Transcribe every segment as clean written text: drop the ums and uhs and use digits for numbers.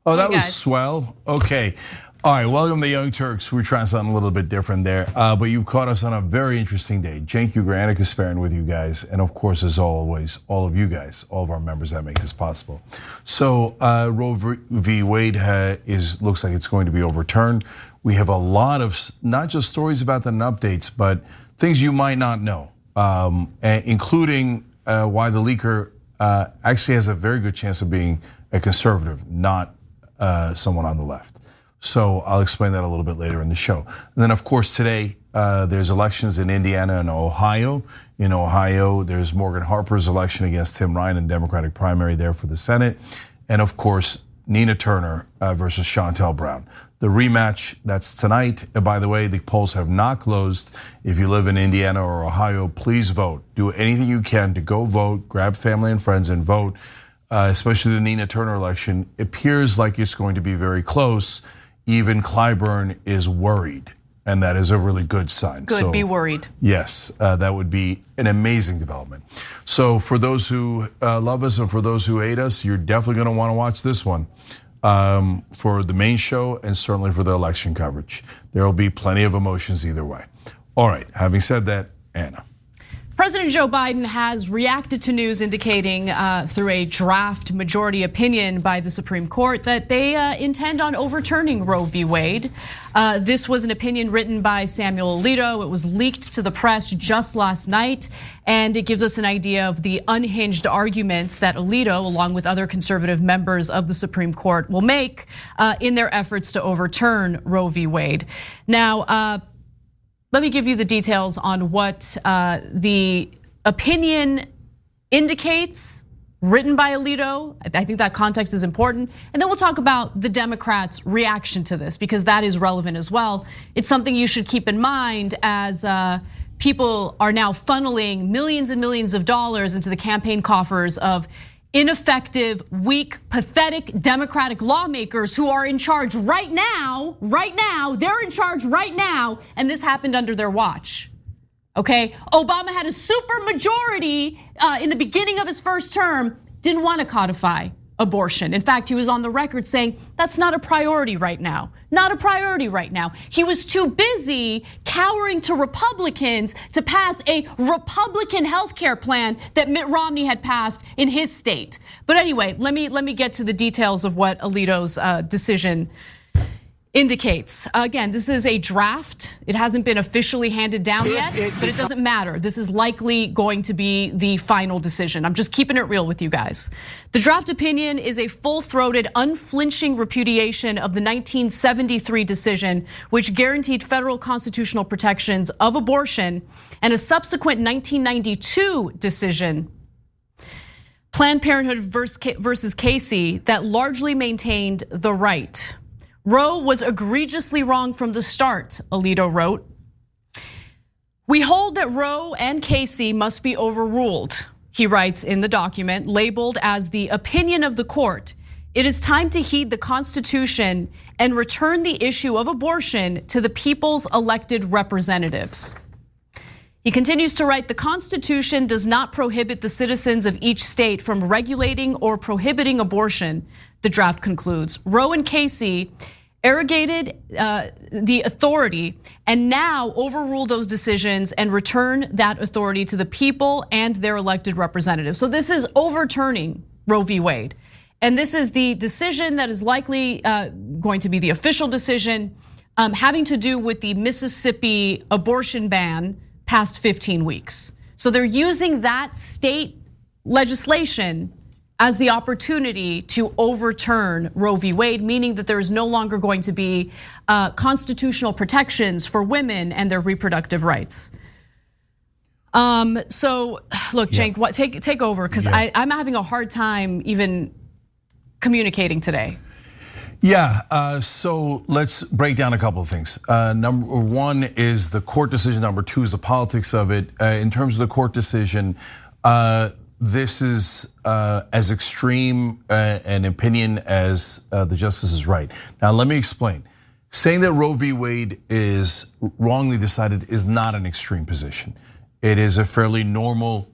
Oh, that was swell. Okay. All right, welcome to Young Turks. We're trying something a little bit different there, but you've caught us on a very interesting day. Cenk, Uygur, and Kasparian with you guys, and of course, as always, all of you guys, all of our members that make this possible. So Roe v. Wade looks like it's going to be overturned. We have a lot of not just stories about that and updates, but things you might not know, including why the leaker actually has a very good chance of being a conservative, not someone on the left. So I'll explain that a little bit later in the show. And then of course today, there's elections in Indiana and Ohio. In Ohio, there's Morgan Harper's election against Tim Ryan in Democratic primary there for the Senate. And of course, Nina Turner versus Shontel Brown. The rematch, that's tonight. By the way, the polls have not closed. If you live in Indiana or Ohio, please vote. Do anything you can to go vote, grab family and friends and vote, especially the Nina Turner election. It appears like it's going to be very close. Even Clyburn is worried, and that is a really good sign. Good, be worried. Yes, that would be an amazing development. So for those who love us and for those who hate us, you're definitely gonna wanna watch this one for the main show and certainly for the election coverage. There will be plenty of emotions either way. All right, having said that, Anna. President Joe Biden has reacted to news indicating through a draft majority opinion by the Supreme Court that they intend on overturning Roe v. Wade. This was an opinion written by Samuel Alito. It was leaked to the press just last night, and it gives us an idea of the unhinged arguments that Alito, along with other conservative members of the Supreme Court, will make in their efforts to overturn Roe v. Wade. Now, let me give you the details on what the opinion indicates, written by Alito. I think that context is important. And then we'll talk about the Democrats' reaction to this, because that is relevant as well. It's something you should keep in mind as people are now funneling millions and millions of dollars into the campaign coffers of ineffective, weak, pathetic Democratic lawmakers who are in charge right now, they're in charge right now, and this happened under their watch, okay? Obama had a super majority in the beginning of his first term, didn't want to codify abortion. In fact, he was on the record saying that's not a priority right now. Not a priority right now. He was too busy cowering to Republicans to pass a Republican healthcare plan that Mitt Romney had passed in his state. But anyway, let me get to the details of what Alito's decision indicates. Again, this is a draft. It hasn't been officially handed down yet, but it doesn't matter. This is likely going to be the final decision. I'm just keeping it real with you guys. The draft opinion is a full-throated, unflinching repudiation of the 1973 decision, which guaranteed federal constitutional protections of abortion, and a subsequent 1992 decision, Planned Parenthood versus Casey, that largely maintained the right. Roe was egregiously wrong from the start, Alito wrote. We hold that Roe and Casey must be overruled, he writes in the document, labeled as the opinion of the court. It is time to heed the Constitution and return the issue of abortion to the people's elected representatives. He continues to write, the Constitution does not prohibit the citizens of each state from regulating or prohibiting abortion, the draft concludes. Roe and Casey arrogated the authority and now overrule those decisions and return that authority to the people and their elected representatives. So this is overturning Roe v. Wade. And this is the decision that is likely going to be the official decision having to do with the Mississippi abortion ban past 15 weeks. So they're using that state legislation as the opportunity to overturn Roe v. Wade, meaning that there is no longer going to be constitutional protections for women and their reproductive rights. So look, Cenk, take over, because I'm having a hard time even communicating today. Yeah, so let's break down a couple of things. Number one is the court decision. Number two is the politics of it. In terms of the court decision, this is as extreme an opinion as the justice is right. Now, let me explain. Saying that Roe v. Wade is wrongly decided is not an extreme position. It is a fairly normal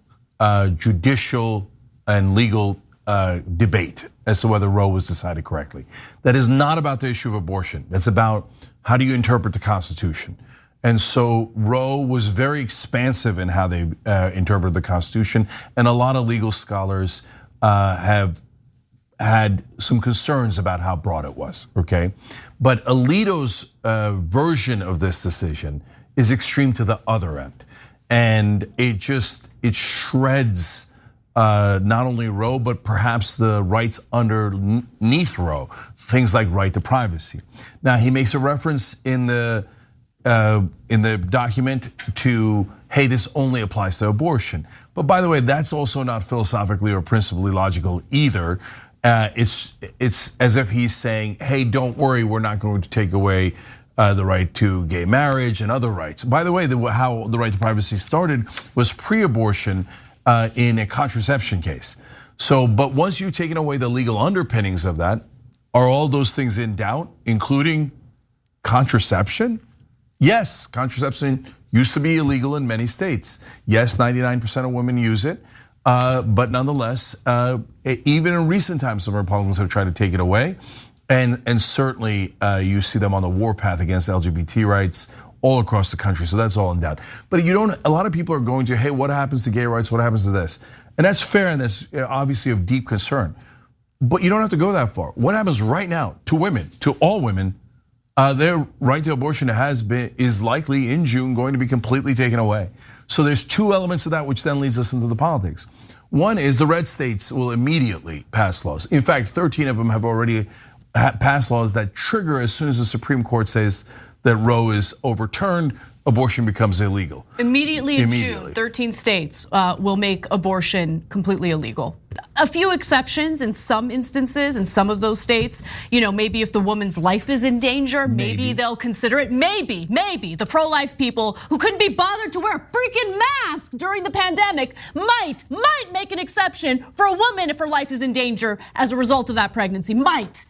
judicial and legal debate as to whether Roe was decided correctly. That is not about the issue of abortion. That's about how do you interpret the Constitution. And so Roe was very expansive in how they interpreted the Constitution, and a lot of legal scholars have had some concerns about how broad it was, okay? But Alito's version of this decision is extreme to the other end. And it shreds not only Roe, but perhaps the rights underneath Roe, things like right to privacy. Now, he makes a reference in the document to, hey, this only applies to abortion. But by the way, that's also not philosophically or principally logical either. It's as if he's saying, hey, don't worry, we're not going to take away the right to gay marriage and other rights. By the way, how the right to privacy started was pre-abortion in a contraception case. So, but once you've taken away the legal underpinnings of that, are all those things in doubt, including contraception? Yes, contraception used to be illegal in many states. Yes, 99% of women use it. But nonetheless, even in recent times, some Republicans have tried to take it away. And certainly you see them on the warpath against LGBT rights all across the country. So that's all in doubt. But a lot of people are going to, hey, what happens to gay rights? What happens to this? And that's fair, and that's obviously of deep concern. But you don't have to go that far. What happens right now to women, to all women? Their right to abortion is likely in June going to be completely taken away. So there's two elements of that, which then leads us into the politics. One is the red states will immediately pass laws. In fact, 13 of them have already passed laws that trigger as soon as the Supreme Court says that Roe is overturned, abortion becomes illegal. Immediately in June, 13 states will make abortion completely illegal. A few exceptions in some instances in some of those states, maybe if the woman's life is in danger, maybe they'll consider it. Maybe the pro-life people who couldn't be bothered to wear a freaking mask during the pandemic might make an exception for a woman if her life is in danger as a result of that pregnancy. Might.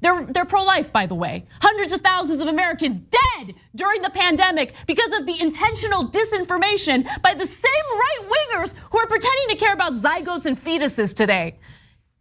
They're pro-life, by the way. Hundreds of thousands of Americans dead during the pandemic because of the intentional disinformation by the same right-wingers who are pretending to care about zygotes and fetuses today.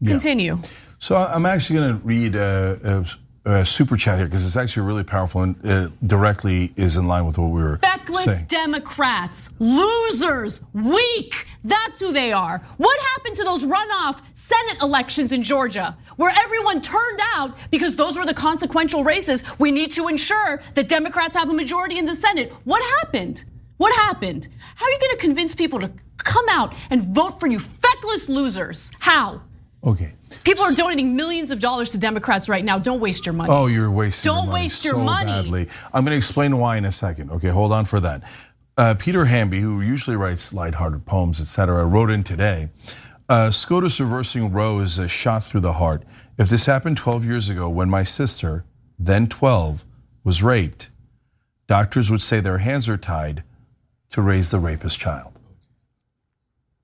Continue. So I'm actually going to read a super chat here because it's actually really powerful and directly is in line with what we were Feckless saying. Democrats, losers, weak. That's who they are. What happened to those runoff Senate elections in Georgia where everyone turned out because those were the consequential races? We need to ensure that Democrats have a majority in the Senate. What happened? What happened? How are you going to convince people to come out and vote for you feckless losers? How? Okay. People are donating millions of dollars to Democrats right now. Don't waste your money. Oh, you're wasting your money. Don't waste your so money. Badly. I'm going to explain why in a second. Okay, hold on for that. Peter Hamby, who usually writes lighthearted poems, etc., wrote in today, SCOTUS reversing Roe is a shot through the heart. If this happened 12 years ago when my sister, then 12, was raped, doctors would say their hands are tied to raise the rapist child.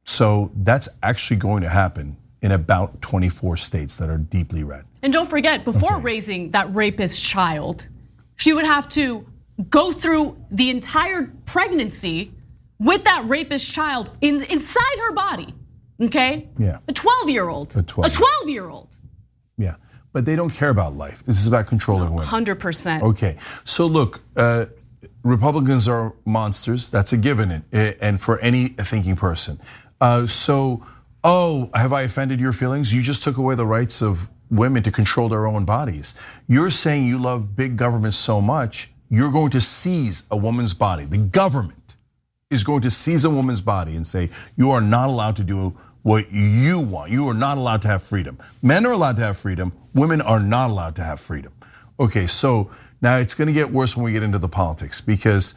So that's actually going to happen in about 24 states that are deeply red. And don't forget, before raising that rapist child, she would have to go through the entire pregnancy with that rapist child inside her body, okay? Yeah. A 12-year-old. A 12-year-old. Yeah, but they don't care about life. This is about controlling women. 100%. Okay, so look, Republicans are monsters. That's a given, and for any thinking person. Have I offended your feelings? You just took away the rights of women to control their own bodies. You're saying you love big government so much, you're going to seize a woman's body. The government is going to seize a woman's body and say, you are not allowed to do what you want. You are not allowed to have freedom. Men are allowed to have freedom. Women are not allowed to have freedom. Okay, so now it's going to get worse when we get into the politics because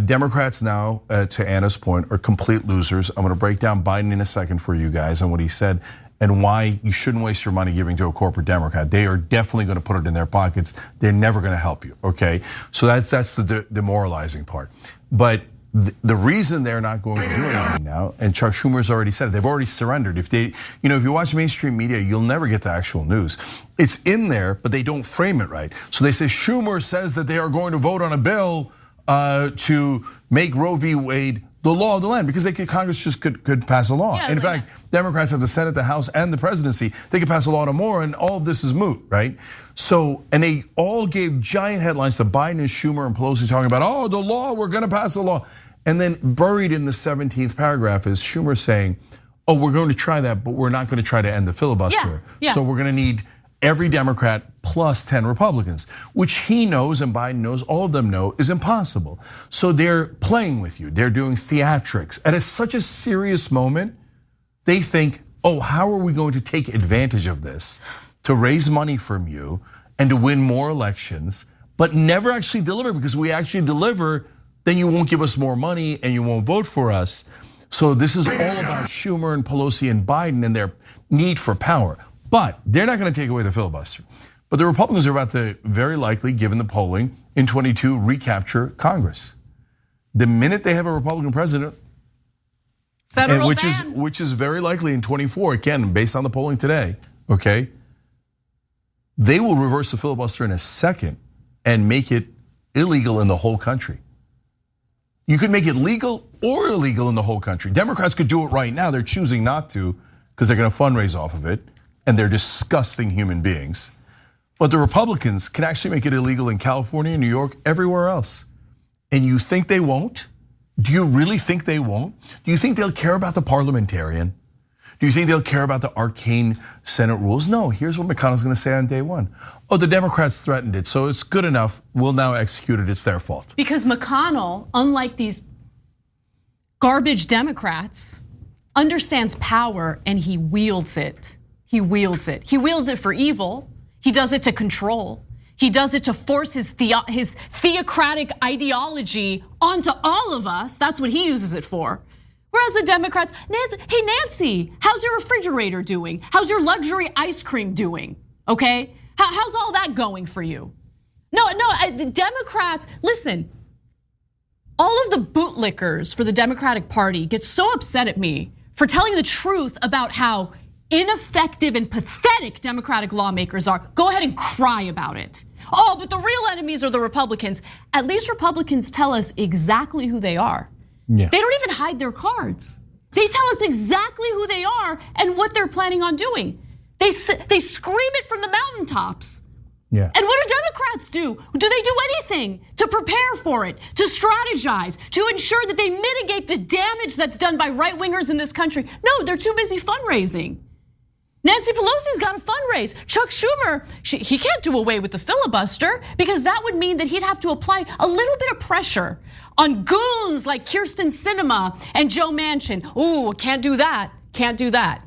Democrats now, to Anna's point, are complete losers. I'm going to break down Biden in a second for you guys and what he said and why you shouldn't waste your money giving to a corporate Democrat. They are definitely going to put it in their pockets. They're never going to help you, okay? So that's the demoralizing part. But the reason they're not going to do anything now, and Chuck Schumer's already said it, they've already surrendered. If you watch mainstream media, you'll never get the actual news. It's in there, but they don't frame it right. So they say Schumer says that they are going to vote on a bill to make Roe v. Wade the law of the land, because Congress just could pass a law. Yeah, in fact, Democrats have the Senate, the House, and the presidency. They could pass a law tomorrow, and all of this is moot, right? So, and they all gave giant headlines to Biden and Schumer and Pelosi talking about, oh, the law, we're gonna pass a law. And then buried in the 17th paragraph is Schumer saying, oh, we're going to try that, but we're not going to try to end the filibuster. Yeah. So we're going to need every Democrat plus 10 Republicans, which he knows and Biden knows, all of them know is impossible. So they're playing with you. They're doing theatrics. And it's such a serious moment. They think, oh, how are we going to take advantage of this to raise money from you and to win more elections, but never actually deliver, because we actually deliver, then you won't give us more money and you won't vote for us. So this is all about Schumer and Pelosi and Biden and their need for power. But they're not going to take away the filibuster. But the Republicans are about to, very likely, given the polling in 22, recapture Congress. The minute they have a Republican president, which is very likely in 24, again, based on the polling today, okay, they will reverse the filibuster in a second and make it illegal in the whole country. You could make it legal or illegal in the whole country. Democrats could do it right now. They're choosing not to because they're going to fundraise off of it, and they're disgusting human beings. But the Republicans can actually make it illegal in California, New York, everywhere else. And you think they won't? Do you really think they won't? Do you think they'll care about the parliamentarian? Do you think they'll care about the arcane Senate rules? No, here's what McConnell's gonna say on day one. Oh, the Democrats threatened it, so it's good enough. We'll now execute it, it's their fault. Because McConnell, unlike these garbage Democrats, understands power and he wields it. He wields it. He wields it for evil. He does it to control. He does it to force his theocratic ideology onto all of us. That's what he uses it for. Whereas the Democrats, hey Nancy, how's your refrigerator doing? How's your luxury ice cream doing? Okay, how's all that going for you? No, the Democrats, listen, all of the bootlickers for the Democratic Party get so upset at me for telling the truth about how ineffective and pathetic Democratic lawmakers are. Go ahead and cry about it. Oh, but the real enemies are the Republicans. At least Republicans tell us exactly who they are. Yeah. They don't even hide their cards. They tell us exactly who they are and what they're planning on doing. They scream it from the mountaintops. Yeah. And what do Democrats do? Do they do anything to prepare for it, to strategize, to ensure that they mitigate the damage that's done by right-wingers in this country? No, they're too busy fundraising. Nancy Pelosi's got to fundraise. Chuck Schumer, he can't do away with the filibuster because that would mean that he'd have to apply a little bit of pressure on goons like Kyrsten Sinema and Joe Manchin. Ooh, can't do that, can't do that.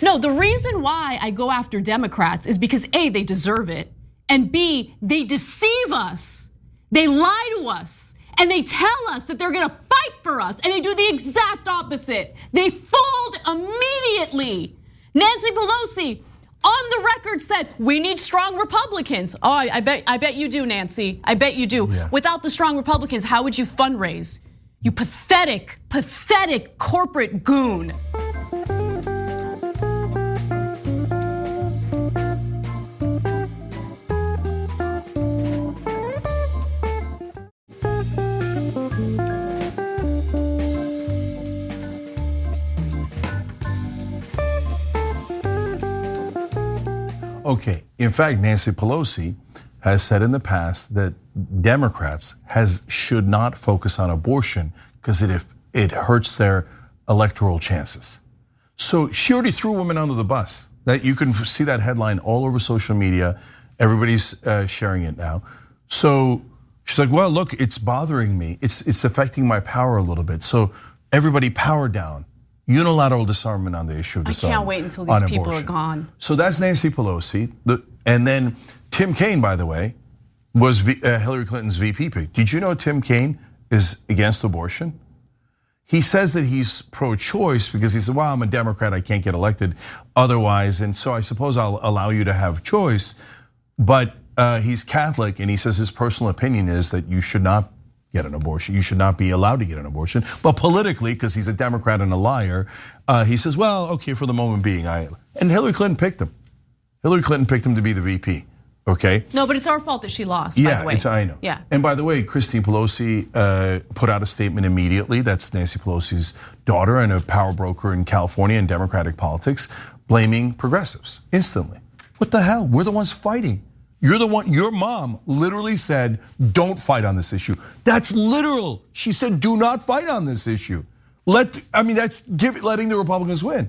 No, the reason why I go after Democrats is because A, they deserve it, and B, they deceive us. They lie to us, and they tell us that they're gonna fight for us, and they do the exact opposite. They fold immediately. Nancy Pelosi, on the record, said we need strong Republicans. Oh, I bet you do, Nancy. I bet you do. Yeah. Without the strong Republicans, how would you fundraise? You pathetic, pathetic corporate goon. Okay, in fact, Nancy Pelosi has said in the past that Democrats should not focus on abortion because it hurts their electoral chances. So she already threw women under the bus. That you can see that headline all over social media. Everybody's sharing it now. So she's like, well, look, it's bothering me. It's affecting my power a little bit. So everybody power down. Unilateral disarmament on the issue of disarmament. I can't wait until these people are gone. So that's Nancy Pelosi. And then Tim Kaine, by the way, was Hillary Clinton's VP pick. Did you know Tim Kaine is against abortion? He says that he's pro-choice because he said, well, I'm a Democrat, I can't get elected otherwise. And so I suppose I'll allow you to have choice. But he's Catholic and he says his personal opinion is that you should not get an abortion. You should not be allowed to get an abortion. But politically, because he's a Democrat and a liar, he says, well, okay, for the moment being, and Hillary Clinton picked him. Hillary Clinton picked him to be the VP, Okay. No, but it's our fault that she lost. By the way. I know. Yeah. And by the way, Christine Pelosi put out a statement immediately. That's Nancy Pelosi's daughter and a power broker in California in Democratic politics, blaming progressives instantly. What the hell? We're the ones fighting. You're the one. Your mom literally said, "Don't fight on this issue." That's literal. She said, "Do not fight on this issue." That's letting the Republicans win.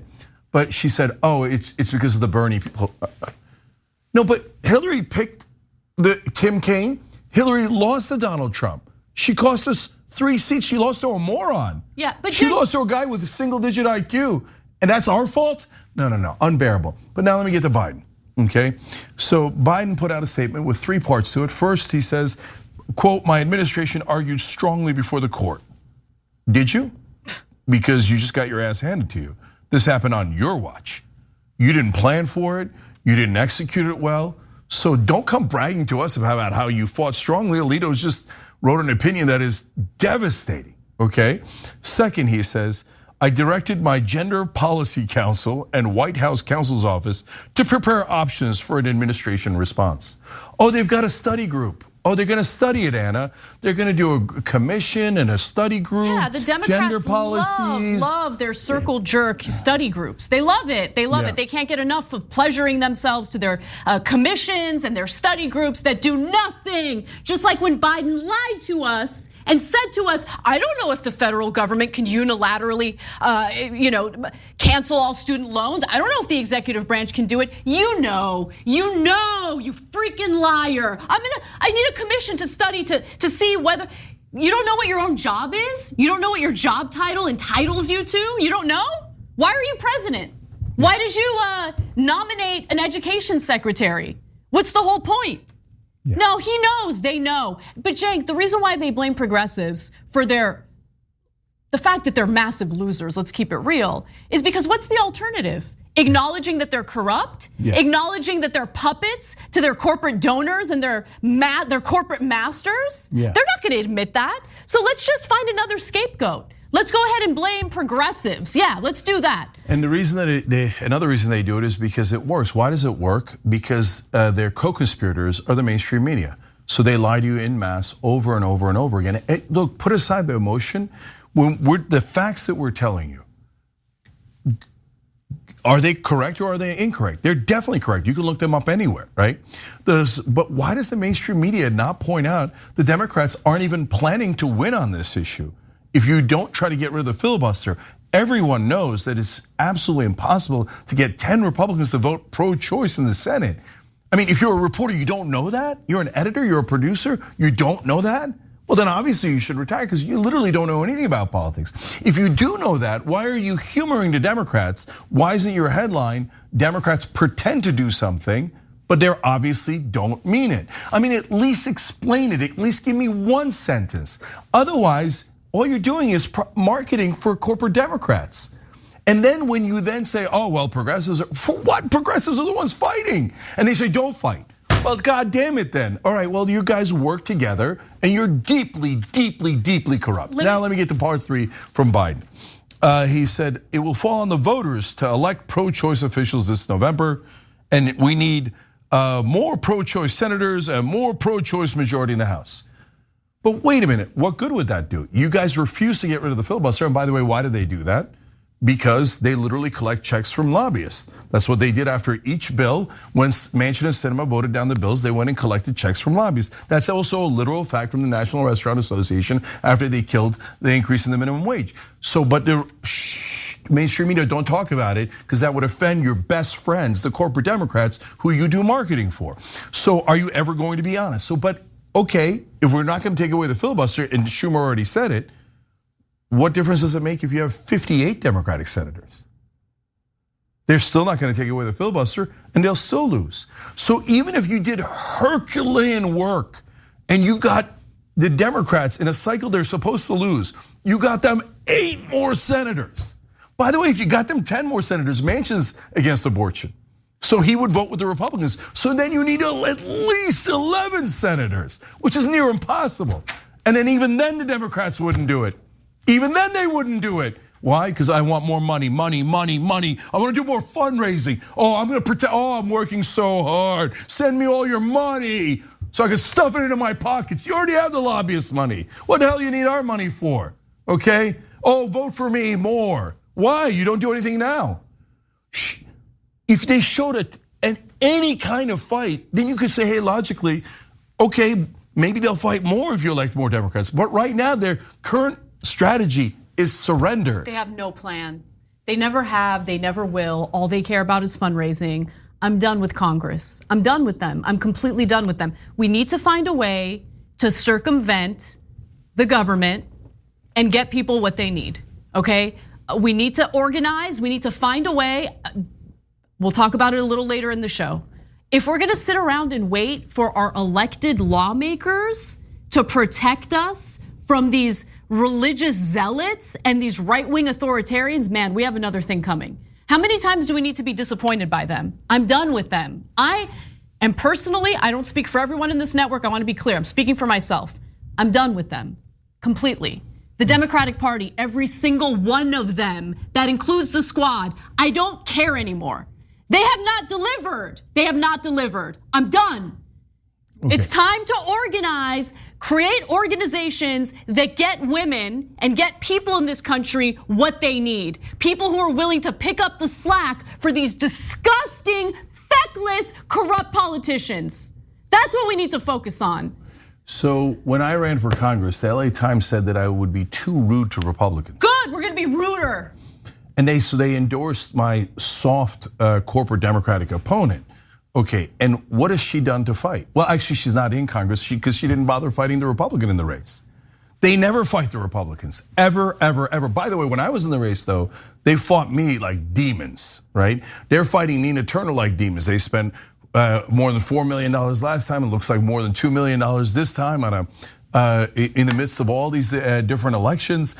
But she said, "Oh, it's because of the Bernie people." No, but Hillary picked Tim Kaine. Hillary lost to Donald Trump. She cost us 3 seats. She lost to a moron. Yeah, but she lost to a guy with a single-digit IQ, and that's our fault? No, unbearable. But now let me get to Biden. Okay, so Biden put out a statement with 3 parts to it. First, he says, quote, "My administration argued strongly before the court." Did you? Because you just got your ass handed to you. This happened on your watch. You didn't plan for it. You didn't execute it well. So don't come bragging to us about how you fought strongly. Alito just wrote an opinion that is devastating, okay? Second, he says, "I directed my Gender Policy Council and White House Counsel's Office to prepare options for an administration response." Oh, they've got a study group. Oh, they're gonna study it, Anna. They're gonna do a commission and a study group. Yeah, the Democrats gender policies. love their circle jerk study groups. They love it. They love it. They can't get enough of pleasuring themselves to their commissions and their study groups that do nothing. Just like when Biden lied to us and said to us, "I don't know if the federal government can unilaterally, cancel all student loans. I don't know if the executive branch can do it." You know, you freaking liar. I need a commission to study to see whether you don't know what your own job is. You don't know what your job title entitles you to. You don't know. Why are you president? Why did you nominate an education secretary? What's the whole point? Yeah. No, he knows, they know. But Cenk, the reason why they blame progressives for the fact that they're massive losers, let's keep it real, is because what's the alternative? Acknowledging that they're corrupt, acknowledging that they're puppets to their corporate donors and their corporate masters? They're not gonna admit that. So let's just find another scapegoat. Let's go ahead and blame progressives. Yeah, let's do that. And the reason that another reason they do it is because it works. Why does it work? Because their co-conspirators are the mainstream media. So they lie to you in mass over and over and over again. Look, put aside the emotion. The facts that we're telling you, are they correct or are they incorrect? They're definitely correct. You can look them up anywhere, right? But why does the mainstream media not point out the Democrats aren't even planning to win on this issue? If you don't try to get rid of the filibuster, everyone knows that it's absolutely impossible to get 10 Republicans to vote pro-choice in the Senate. I mean, if you're a reporter, you don't know that? You're an editor, you're a producer, you don't know that? Well, then obviously you should retire because you literally don't know anything about politics. If you do know that, why are you humoring the Democrats? Why isn't your headline, "Democrats pretend to do something, but they obviously don't mean it"? I mean, at least explain it, at least give me one sentence. Otherwise, all you're doing is marketing for corporate Democrats. And then when you then say, "Oh, well, progressives for what? Progressives are the ones fighting." And they say, "Don't fight." Well, God damn it then. All right, well, you guys work together and you're deeply, deeply, deeply corrupt. Now let me get to part 3 from Biden. He said, "It will fall on the voters to elect pro-choice officials this November. And we need more pro-choice senators and more pro-choice majority in the House." But wait a minute, what good would that do? You guys refuse to get rid of the filibuster, and by the way, why did they do that? Because they literally collect checks from lobbyists. That's what they did after each bill. When Manchin and Sinema voted down the bills, they went and collected checks from lobbyists. That's also a literal fact from the National Restaurant Association after they killed the increase in the minimum wage. So, but the mainstream media don't talk about it because that would offend your best friends, the corporate Democrats who you do marketing for. So are you ever going to be honest? So, but okay, if we're not gonna take away the filibuster, and Schumer already said it, what difference does it make if you have 58 Democratic senators? They're still not gonna take away the filibuster and they'll still lose. So even if you did Herculean work and you got the Democrats in a cycle they're supposed to lose, you got them 8 more senators. By the way, if you got them 10 more senators, Manchin's against abortion. So he would vote with the Republicans. So then you need at least 11 senators, which is near impossible. And then even then the Democrats wouldn't do it. Even then they wouldn't do it. Why? Because I want more money, money, money, money. I want to do more fundraising. Oh, I'm going to pretend, I'm working so hard. Send me all your money so I can stuff it into my pockets. You already have the lobbyist money. What the hell you need our money for? Okay? Oh, vote for me more. Why? You don't do anything now. If they showed any kind of fight, then you could say, hey, logically, okay, maybe they'll fight more if you elect more Democrats. But right now, their current strategy is surrender. They have no plan. They never have, they never will. All they care about is fundraising. I'm done with Congress. I'm done with them. I'm completely done with them. We need to find a way to circumvent the government and get people what they need, okay? We need to organize, we need to find a way. We'll talk about it a little later in the show. If we're gonna sit around and wait for our elected lawmakers to protect us from these religious zealots and these right-wing authoritarians, man, we have another thing coming. How many times do we need to be disappointed by them? I'm done with them. And personally, I don't speak for everyone in this network. I wanna be clear, I'm speaking for myself. I'm done with them, completely. The Democratic Party, every single one of them, that includes the squad, I don't care anymore. They have not delivered. They have not delivered. I'm done. Okay. It's time to organize, create organizations that get women and get people in this country what they need. People who are willing to pick up the slack for these disgusting, feckless, corrupt politicians. That's what we need to focus on. So when I ran for Congress, the LA Times said that I would be too rude to Republicans. Good, we're gonna be ruder. And they endorsed my soft corporate Democratic opponent. Okay, and what has she done to fight? Well, actually, she's not in Congress because she didn't bother fighting the Republican in the race. They never fight the Republicans, ever, ever, ever. By the way, when I was in the race, though, they fought me like demons, right? They're fighting Nina Turner like demons. They spent more than $4 million last time. It looks like more than $2 million this time on in the midst of all these different elections.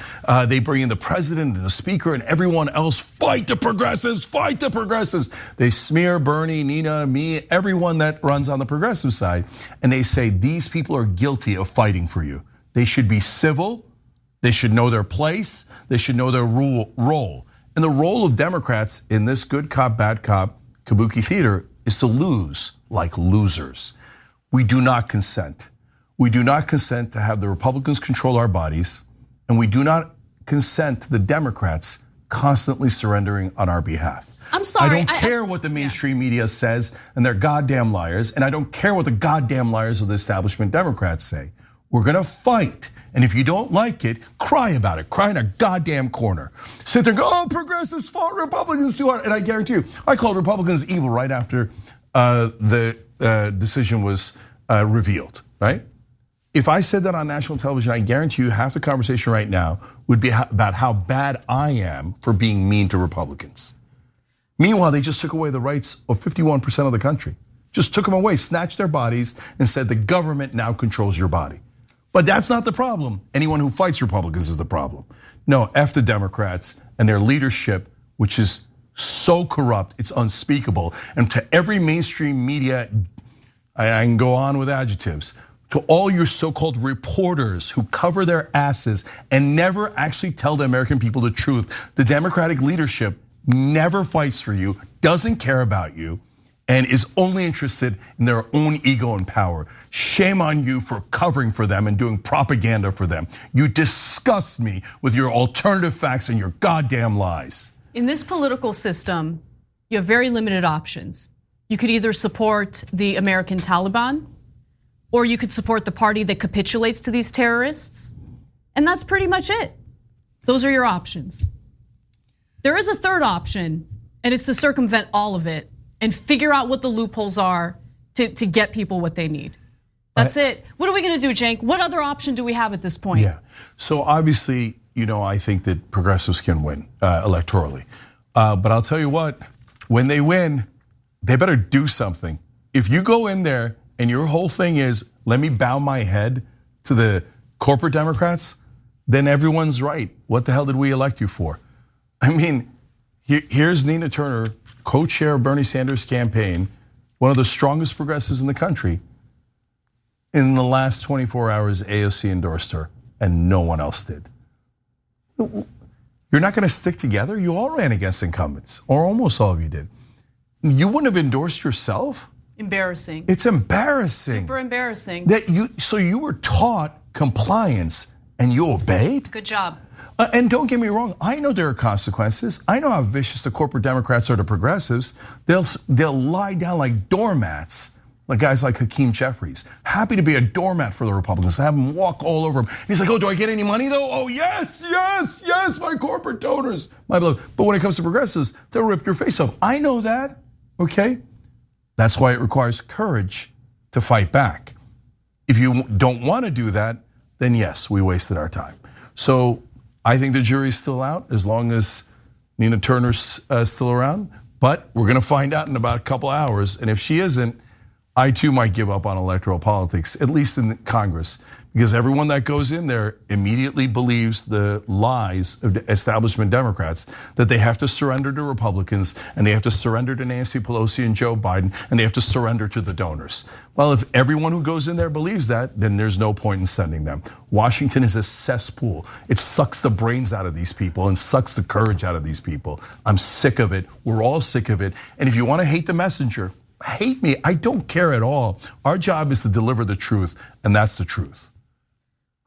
They bring in the president and the speaker and everyone else, fight the progressives, fight the progressives. They smear Bernie, Nina, me, everyone that runs on the progressive side. And they say these people are guilty of fighting for you. They should be civil, they should know their place, they should know their role. And the role of Democrats in this good cop, bad cop, kabuki theater is to lose like losers. We do not consent. We do not consent to have the Republicans control our bodies, and we do not consent to the Democrats constantly surrendering on our behalf. I'm sorry. I don't care what the mainstream media says, and they're goddamn liars, and I don't care what the goddamn liars of the establishment Democrats say. We're gonna fight, and if you don't like it, cry about it. Cry in a goddamn corner. Sit there and go, oh, progressives fought Republicans too hard. And I guarantee you, I called Republicans evil right after the decision was revealed, right? If I said that on national television, I guarantee you half the conversation right now would be about how bad I am for being mean to Republicans. Meanwhile, they just took away the rights of 51% of the country. Just took them away, snatched their bodies, and said the government now controls your body. But that's not the problem. Anyone who fights Republicans is the problem. No, F the Democrats and their leadership, which is so corrupt, it's unspeakable. And to every mainstream media, I can go on with adjectives, to all your so-called reporters who cover their asses and never actually tell the American people the truth. The Democratic leadership never fights for you, doesn't care about you, and is only interested in their own ego and power. Shame on you for covering for them and doing propaganda for them. You disgust me with your alternative facts and your goddamn lies. In this political system, you have very limited options. You could either support the American Taliban, or you could support the party that capitulates to these terrorists. And that's pretty much it. Those are your options. There is a third option, and it's to circumvent all of it and figure out what the loopholes are to get people what they need. That's it. What are we gonna do, Cenk? What other option do we have at this point? Yeah, so obviously, I think that progressives can win electorally. But I'll tell you what, when they win, they better do something. If you go in there and your whole thing is, let me bow my head to the corporate Democrats, then everyone's right. What the hell did we elect you for? I mean, here's Nina Turner, co-chair of Bernie Sanders' campaign, one of the strongest progressives in the country. In the last 24 hours, AOC endorsed her and no one else did. You're not going to stick together? You all ran against incumbents, or almost all of you did. You wouldn't have endorsed yourself? Embarrassing. It's embarrassing. Super embarrassing. So you were taught compliance and you obeyed? Good job. And don't get me wrong, I know there are consequences. I know how vicious the corporate Democrats are to progressives. They'll lie down like doormats, like guys like Hakeem Jeffries. Happy to be a doormat for the Republicans, to have them walk all over them. He's like, oh, do I get any money though? Oh, yes, my corporate donors. But when it comes to progressives, they'll rip your face off. I know that, okay? That's why it requires courage to fight back. If you don't want to do that, then yes, we wasted our time. So I think the jury's still out as long as Nina Turner's still around. But we're going to find out in about a couple hours. And if she isn't, I too might give up on electoral politics, at least in Congress, because everyone that goes in there immediately believes the lies of the establishment Democrats, that they have to surrender to Republicans and they have to surrender to Nancy Pelosi and Joe Biden and they have to surrender to the donors. Well, if everyone who goes in there believes that, then there's no point in sending them. Washington is a cesspool. It sucks the brains out of these people and sucks the courage out of these people. I'm sick of it. We're all sick of it. And if you want to hate the messenger, hate me. I don't care at all. Our job is to deliver the truth, and that's the truth.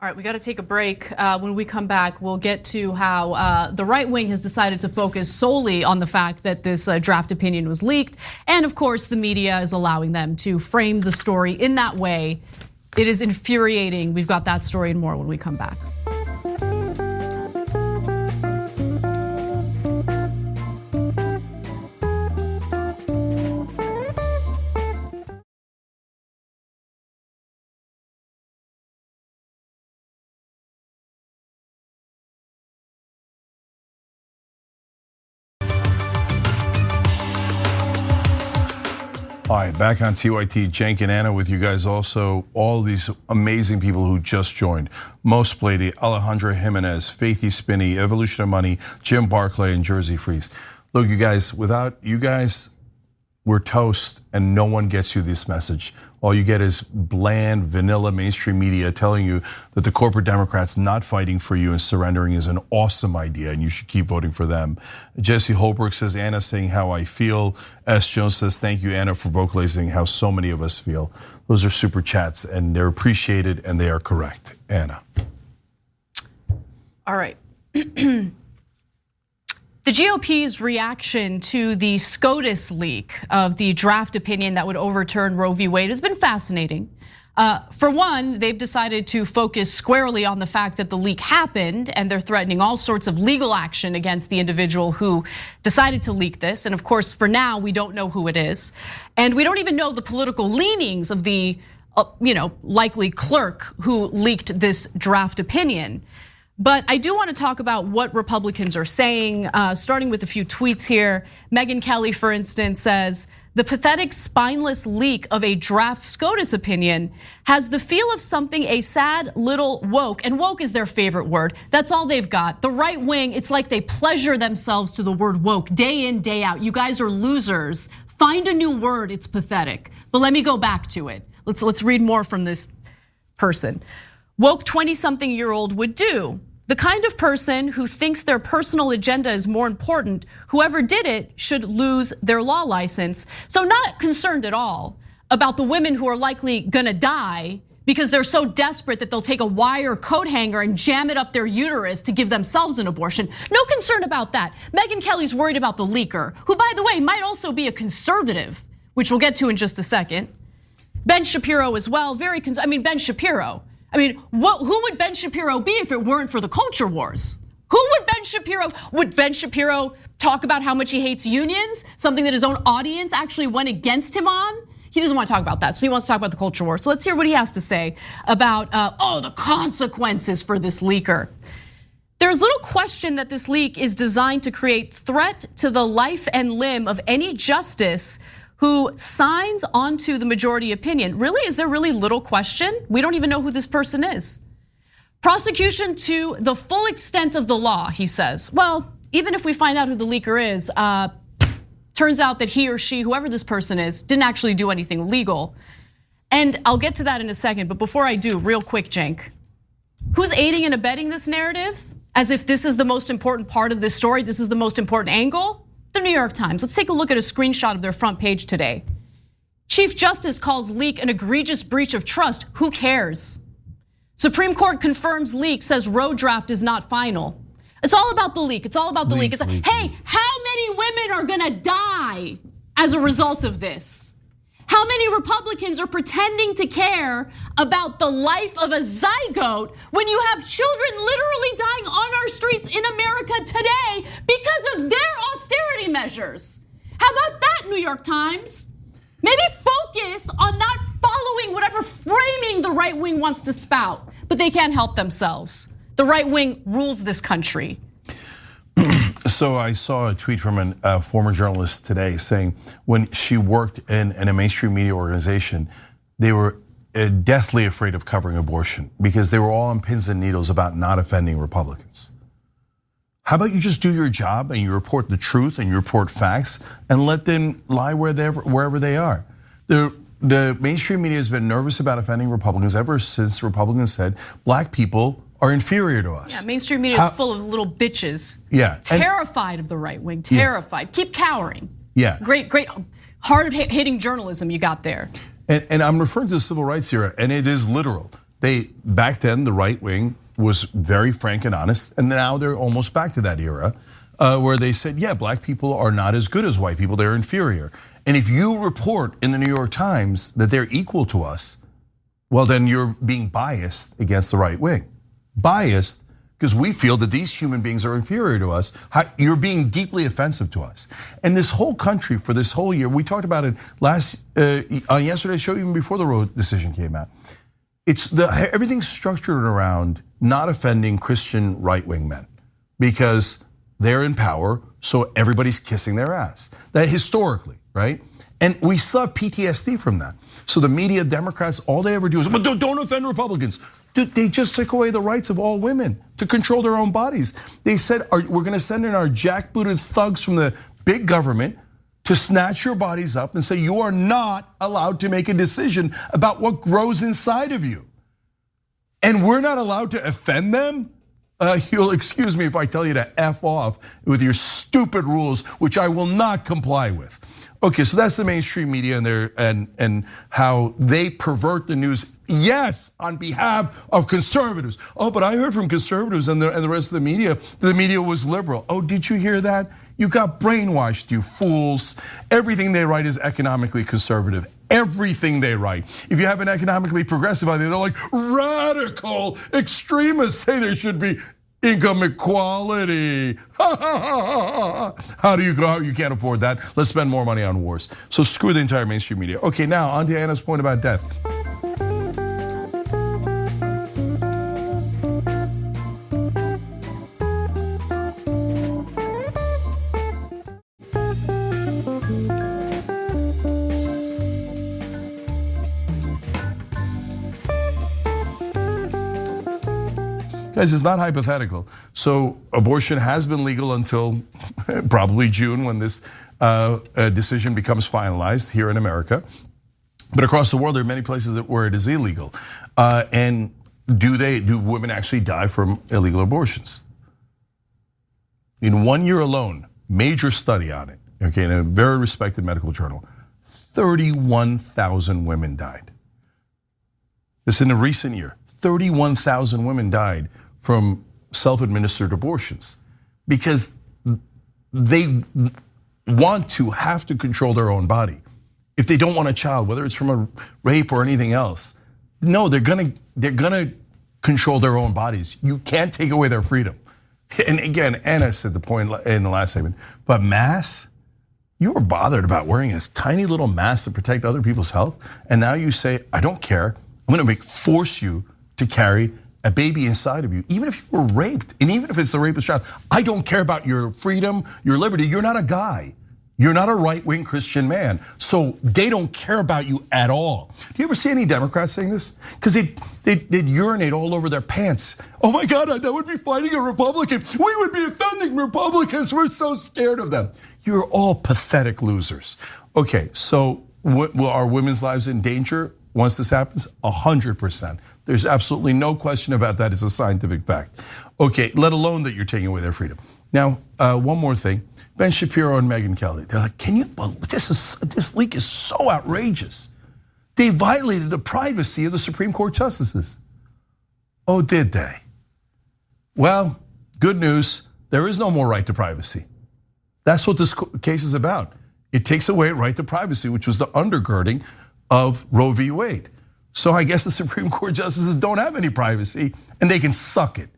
All right, we got to take a break. When we come back, we'll get to how the right wing has decided to focus solely on the fact that this draft opinion was leaked. And of course, the media is allowing them to frame the story in that way. It is infuriating. We've got that story and more when we come back. All right, back on TYT, Cenk and Anna with you guys also. All these amazing people who just joined. Mo Splady, Alejandra Jimenez, Faithy Spinney, Evolution of Money, Jim Barclay, and Jersey Freeze. Look, you guys, without you guys, we're toast and no one gets you this message. All you get is bland, vanilla mainstream media telling you that the corporate Democrats not fighting for you and surrendering is an awesome idea and you should keep voting for them. Jesse Holbrook says, Anna saying how I feel. S. Jones says, thank you, Anna, for vocalizing how so many of us feel. Those are super chats and they're appreciated and they are correct. Anna. All right. The GOP's reaction to the SCOTUS leak of the draft opinion that would overturn Roe v. Wade has been fascinating. For one, they've decided to focus squarely on the fact that the leak happened, and they're threatening all sorts of legal action against the individual who decided to leak this. And of course, for now, we don't know who it is. And we don't even know the political leanings of the likely clerk who leaked this draft opinion. But I do want to talk about what Republicans are saying, starting with a few tweets here. Megyn Kelly, for instance, says, the pathetic, spineless leak of a draft SCOTUS opinion has the feel of something a sad little woke, and woke is their favorite word. That's all they've got. The right wing, it's like they pleasure themselves to the word woke day in, day out. You guys are losers. Find a new word, it's pathetic. But let me go back to it. Let's read more from this person. Woke 20-something-year-old would do. The kind of person who thinks their personal agenda is more important, whoever did it should lose their law license. So not concerned at all about the women who are likely gonna die because they're so desperate that they'll take a wire coat hanger and jam it up their uterus to give themselves an abortion. No concern about that. Megyn Kelly's worried about the leaker, who by the way, might also be a conservative, which we'll get to in just a second. Ben Shapiro as well, Ben Shapiro. Who would Ben Shapiro be if it weren't for the culture wars? Would Ben Shapiro talk about how much he hates unions? Something that his own audience actually went against him on? He doesn't want to talk about that, so he wants to talk about the culture war. So let's hear what he has to say about, the consequences for this leaker. There's little question that this leak is designed to create threat to the life and limb of any justice who signs onto the majority opinion. Really, is there really little question? We don't even know who this person is. Prosecution to the full extent of the law, he says. Well, even if we find out who the leaker is, turns out that he or she, whoever this person is, didn't actually do anything illegal. And I'll get to that in a second, but before I do, real quick, Cenk. Who's aiding and abetting this narrative? as if this is the most important part of this story, this is the most important angle? The New York Times, let's take a look at a screenshot of their front page today. Chief Justice calls leak an egregious breach of trust. Who cares? Supreme Court confirms leak, says Roe draft is not final. It's all about the leak. It's all about the leak. It's like, hey, how many women are gonna die as a result of this? How many Republicans are pretending to care about the life of a zygote when you have children literally dying on our streets in America today because of their austerity measures? How about that, New York Times? Maybe focus on not following whatever framing the right wing wants to spout, but they can't help themselves. The right wing rules this country. So I saw a tweet from a former journalist today saying when she worked in a mainstream media organization, they were deathly afraid of covering abortion because they were all on pins and needles about not offending Republicans. How about you just do your job and you report the truth and you report facts and let them lie wherever they are? The mainstream media has been nervous about offending Republicans ever since Republicans said black people are inferior to us. Yeah, mainstream media is full of little bitches. Yeah. Terrified of the right wing, terrified. Yeah. Keep cowering. Yeah. Great, hard-hitting journalism you got there. And I'm referring to the civil rights era, and it is literal. Back then, the right wing was very frank and honest, and now they're almost back to that era where they said, yeah, black people are not as good as white people, they're inferior. And if you report in the New York Times that they're equal to us, well, then you're being biased against the right wing. Biased because we feel that these human beings are inferior to us. You're being deeply offensive to us. And this whole country for this whole year, we talked about it on yesterday's show, even before the Roe decision came out. Everything's structured around not offending Christian right-wing men because they're in power, so everybody's kissing their ass. That historically, right? And we still have PTSD from that. So the media, Democrats, all they ever do is, but don't offend Republicans. Dude, they just took away the rights of all women to control their own bodies. They said, we're gonna send in our jackbooted thugs from the big government to snatch your bodies up and say you are not allowed to make a decision about what grows inside of you. And we're not allowed to offend them? You'll excuse me if I tell you to F off with your stupid rules, which I will not comply with. Okay, so that's the mainstream media and how they pervert the news. Yes, on behalf of conservatives. Oh, but I heard from conservatives and the rest of the media was liberal. Oh, did you hear that? You got brainwashed, you fools. Everything they write is economically conservative. Everything they write. If you have an economically progressive idea, they're like radical extremists say there should be income equality. How do you go? You can't afford that. Let's spend more money on wars. So screw the entire mainstream media. Okay, now on to Anna's point about death. Guys, it's not hypothetical. So abortion has been legal until probably June when this decision becomes finalized here in America. But across the world, there are many places where it is illegal. And do women actually die from illegal abortions? In 1 year alone, major study on it, okay, in a very respected medical journal, 31,000 women died. This in a recent year, 31,000 women died from self-administered abortions because they want to have to control their own body. If they don't want a child, whether it's from a rape or anything else, no, they're gonna control their own bodies. You can't take away their freedom. And again, Anna said the point in the last segment, but masks, you were bothered about wearing a tiny little mask to protect other people's health, and now you say, I don't care, I'm gonna force you to carry a baby inside of you, even if you were raped, and even if it's the rapist's child. I don't care about your freedom, your liberty. You're not a guy. You're not a right-wing Christian man. So they don't care about you at all. Do you ever see any Democrats saying this? Because they'd urinate all over their pants. Oh my God, that would be fighting a Republican. We would be offending Republicans. We're so scared of them. You're all pathetic losers. Okay, so are women's lives in danger? once this happens? 100%. There's absolutely no question about that. It's a scientific fact. Okay, let alone that you're taking away their freedom. Now, one more thing. Ben Shapiro and Megyn Kelly, they're like, can you believe this leak is so outrageous. They violated the privacy of the Supreme Court justices. Oh, did they? Well, good news, there is no more right to privacy. That's what this case is about. It takes away right to privacy, which was the undergirding of Roe v. Wade. So I guess the Supreme Court justices don't have any privacy and they can suck it.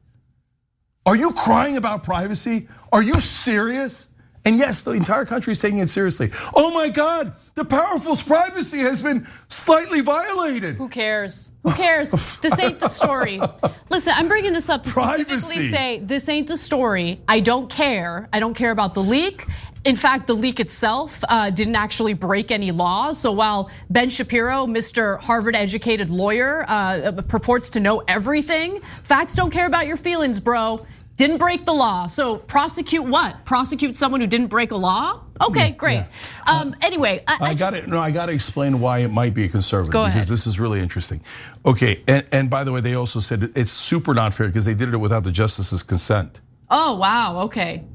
Are you crying about privacy? Are you serious? And yes, the entire country is taking it seriously. Oh my God, the powerful's privacy has been slightly violated. Who cares? Who cares? This ain't the story. Listen, I'm bringing this up to specifically say this ain't the story. I don't care. I don't care about the leak. In fact, the leak itself didn't actually break any laws. So while Ben Shapiro, Mr. Harvard-educated lawyer, purports to know everything, facts don't care about your feelings, bro. Didn't break the law. So prosecute what? Prosecute someone who didn't break a law? Okay, great. Yeah. Anyway, I got to explain why it might be a conservative. Go ahead. Because this is really interesting. Okay, and by the way, they also said it's super not fair because they did it without the justice's consent. Oh wow, okay.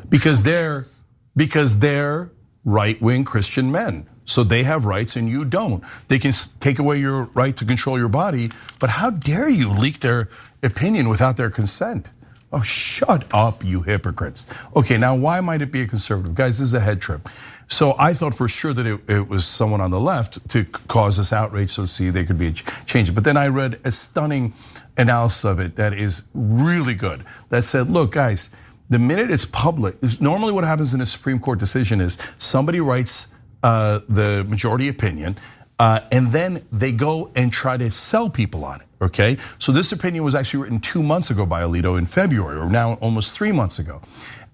Because they're right-wing Christian men. So they have rights and you don't. They can take away your right to control your body, but how dare you leak their opinion without their consent? Oh, shut up, you hypocrites. Okay, now why might it be a conservative? Guys, this is a head trip. So I thought for sure that it was someone on the left to cause this outrage, so see, they could be a change. But then I read a stunning analysis of it that is really good. That said, look, guys, the minute it's public, normally what happens in a Supreme Court decision is somebody writes the majority opinion, and then they go and try to sell people on it. Okay, so this opinion was actually written 2 months ago by Alito in February, or now almost 3 months ago.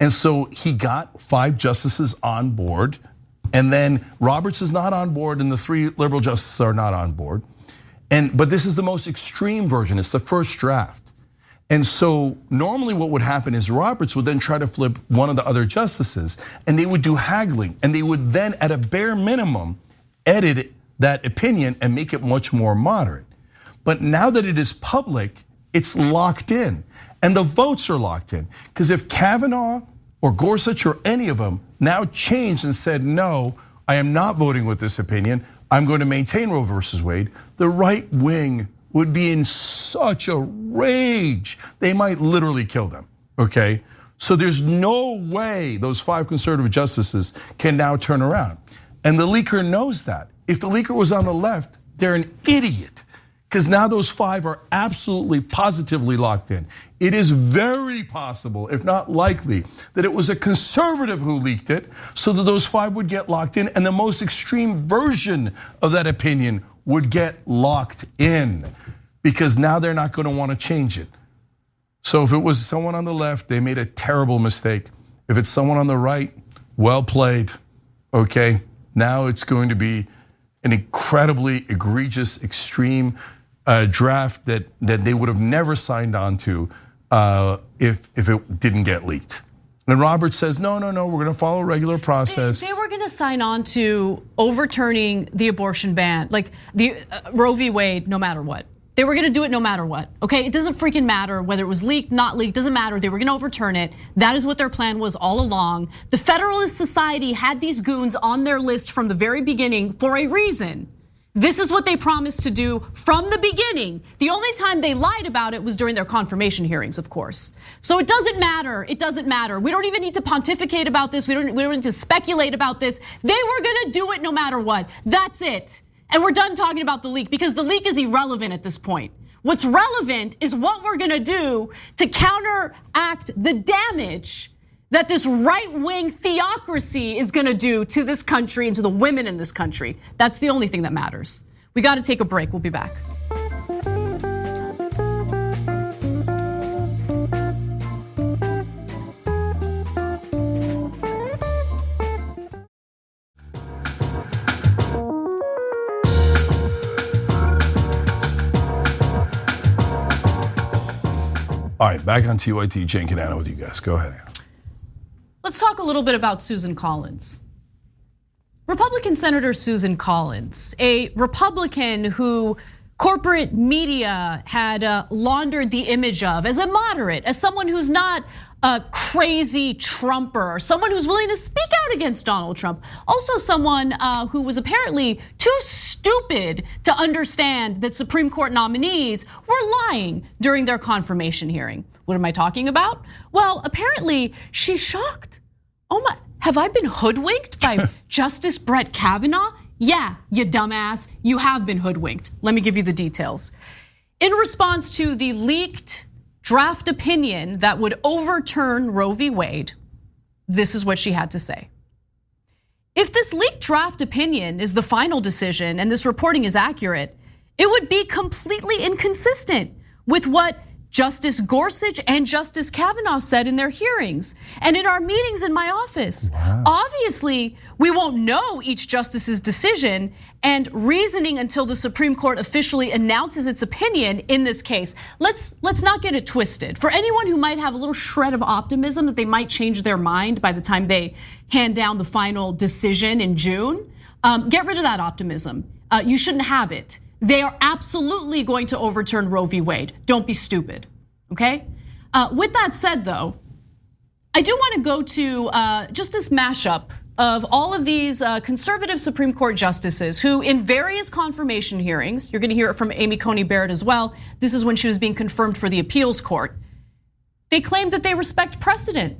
And so he got 5 justices on board, and then Roberts is not on board, and the 3 liberal justices are not on board. But this is the most extreme version, it's the first draft. And so normally what would happen is Roberts would then try to flip one of the other justices, and they would do haggling, and they would then at a bare minimum edit that opinion and make it much more moderate. But now that it is public, it's locked in. And the votes are locked in. Because if Kavanaugh or Gorsuch or any of them now changed and said, no, I am not voting with this opinion, I'm going to maintain Roe versus Wade, the right wing would be in such a rage. They might literally kill them, okay? So there's no way those 5 conservative justices can now turn around. And the leaker knows that. If the leaker was on the left, they're an idiot. Because now those 5 are absolutely positively locked in. It is very possible, if not likely, that it was a conservative who leaked it so that those 5 would get locked in and the most extreme version of that opinion would get locked in. Because now they're not gonna wanna change it. So if it was someone on the left, they made a terrible mistake. If it's someone on the right, well played, okay? Now it's going to be an incredibly egregious, extreme draft that they would have never signed on to if it didn't get leaked. And Roberts says, no, we're gonna follow regular process. They were gonna sign on to overturning the abortion ban, like the Roe v. Wade, no matter what. They were gonna do it no matter what, okay? It doesn't freaking matter whether it was leaked, not leaked, doesn't matter. They were gonna overturn it. That is what their plan was all along. The Federalist Society had these goons on their list from the very beginning for a reason. This is what they promised to do from the beginning. The only time they lied about it was during their confirmation hearings, of course. So it doesn't matter, it doesn't matter. We don't even need to pontificate about this. We don't need to speculate about this. They were gonna do it no matter what, that's it. And we're done talking about the leak because the leak is irrelevant at this point. What's relevant is what we're gonna do to counteract the damage that this right-wing theocracy is gonna do to this country and to the women in this country. That's the only thing that matters. We gotta take a break, we'll be back. All right, back on TYT, Cenk and Anna with you guys, go ahead. Let's talk a little bit about Susan Collins. Republican Senator Susan Collins, a Republican who corporate media had laundered the image of as a moderate, as someone who's not a crazy Trumper, someone who's willing to speak out against Donald Trump. Also someone who was apparently too stupid to understand that Supreme Court nominees were lying during their confirmation hearing. What am I talking about? Well, apparently she's shocked. Oh my, have I been hoodwinked by Justice Brett Kavanaugh? Yeah, you dumbass, you have been hoodwinked. Let me give you the details. In response to the leaked draft opinion that would overturn Roe v. Wade, this is what she had to say. If this leaked draft opinion is the final decision and this reporting is accurate, it would be completely inconsistent with what Justice Gorsuch and Justice Kavanaugh said in their hearings and in our meetings in my office. Wow. Obviously, we won't know each justice's decision and reasoning until the Supreme Court officially announces its opinion in this case. Let's not get it twisted. For anyone who might have a little shred of optimism that they might change their mind by the time they hand down the final decision in June, get rid of that optimism. You shouldn't have it. They are absolutely going to overturn Roe v. Wade. Don't be stupid, okay? With that said though, I do wanna go to just this mashup of all of these conservative Supreme Court justices who in various confirmation hearings, you're gonna hear it from Amy Coney Barrett as well, this is when she was being confirmed for the appeals court, they claimed that they respect precedent.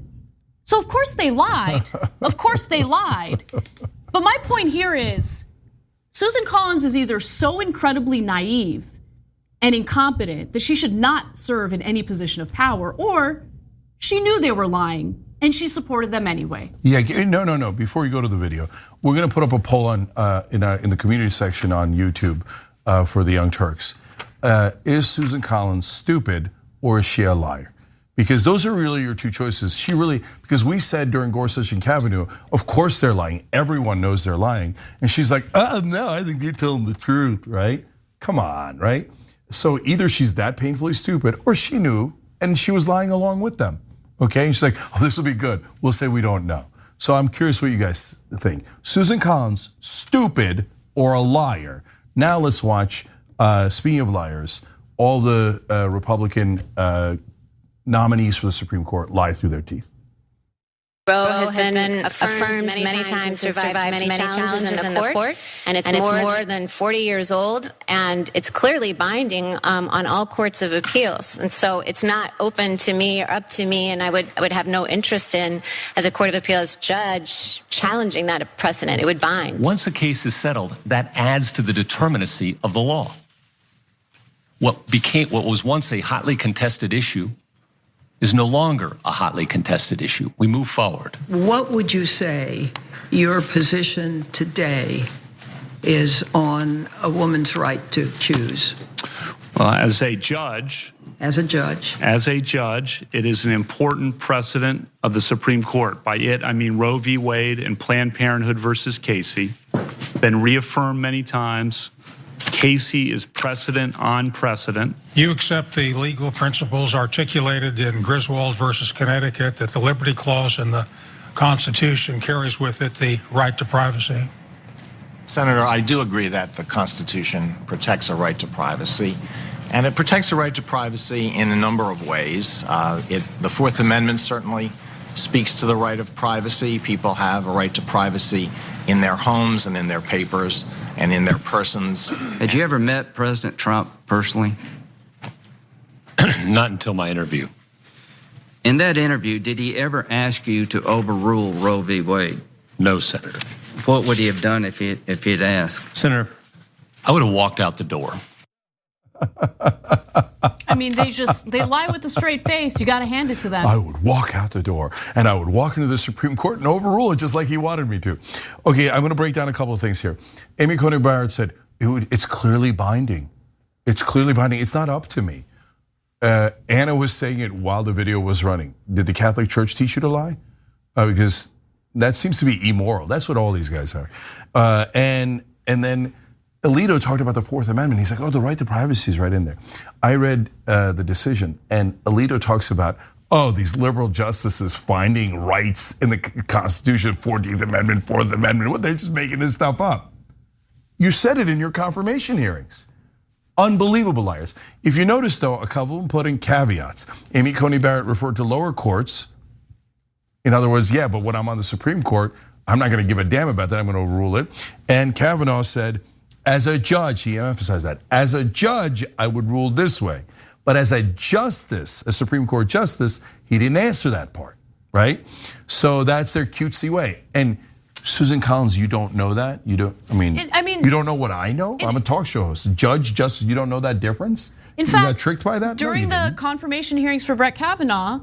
So of course they lied, of course they lied. But my point here is, Susan Collins is either so incredibly naive and incompetent that she should not serve in any position of power, or she knew they were lying and she supported them anyway. Yeah, no. Before you go to the video, we're gonna put up a poll on in the community section on YouTube for the Young Turks. Is Susan Collins stupid or is she a liar? Because those are really your two choices. Because we said during Gorsuch and Kavanaugh, of course they're lying. Everyone knows they're lying. And she's like, no, I think they're telling the truth, right? Come on, right? So either she's that painfully stupid or she knew and she was lying along with them, okay? And she's like, oh, this will be good. We'll say we don't know. So I'm curious what you guys think. Susan Collins, stupid or a liar? Now let's watch, speaking of liars, all the Republican nominees for the Supreme Court lie through their teeth. Roe has been affirmed many times, survived many challenges in the court, and it's more than 40 years old, and it's clearly binding on all courts of appeals. And so it's not open to me or up to me, and I would have no interest in, as a court of appeals judge, challenging that precedent. It would bind. Once a case is settled, that adds to the determinacy of the law. What was once a hotly contested issue is no longer a hotly contested issue. We move forward. What would you say your position today is on a woman's right to choose? Well, as a judge, it is an important precedent of the Supreme Court. By it, I mean Roe v. Wade and Planned Parenthood versus Casey, been reaffirmed many times. Casey is precedent on precedent. You accept the legal principles articulated in Griswold versus Connecticut that the Liberty Clause in the Constitution carries with it the right to privacy? Senator, I do agree that the Constitution protects a right to privacy, and it protects a right to privacy in a number of ways. The Fourth Amendment certainly speaks to the right of privacy. People have a right to privacy in their homes and in their papers and in their persons. Had you ever met President Trump personally? Not until my interview. In that interview, did he ever ask you to overrule Roe v. Wade? No, Senator. What would he have done if he'd asked? Senator, I would have walked out the door. I mean, they lie with a straight face. You got to hand it to them. I would walk out the door and I would walk into the Supreme Court and overrule it just like he wanted me to. Okay, I'm gonna break down a couple of things here. Amy Coney Barrett said, it's clearly binding. It's clearly binding, it's not up to me. Anna was saying it while the video was running. Did the Catholic Church teach you to lie? Because that seems to be immoral. That's what all these guys are. And then Alito talked about the Fourth Amendment. He's like, oh, the right to privacy is right in there. I read the decision, and Alito talks about oh, these liberal justices finding rights in the Constitution, 14th Amendment, 4th Amendment, what, they're just making this stuff up. You said it in your confirmation hearings. Unbelievable liars. If you notice though, a couple of them put in caveats. Amy Coney Barrett referred to lower courts. In other words, yeah, but when I'm on the Supreme Court, I'm not gonna give a damn about that, I'm gonna overrule it. And Kavanaugh said, as a judge, he emphasized that, as a judge, I would rule this way. But as a justice, a Supreme Court justice, he didn't answer that part, right? So that's their cutesy way. And Susan Collins, you don't know that? You don't, I mean, you don't know what I know? I'm a talk show host. Judge, justice, you don't know that difference? In you fact, got tricked by that? During the confirmation hearings for Brett Kavanaugh,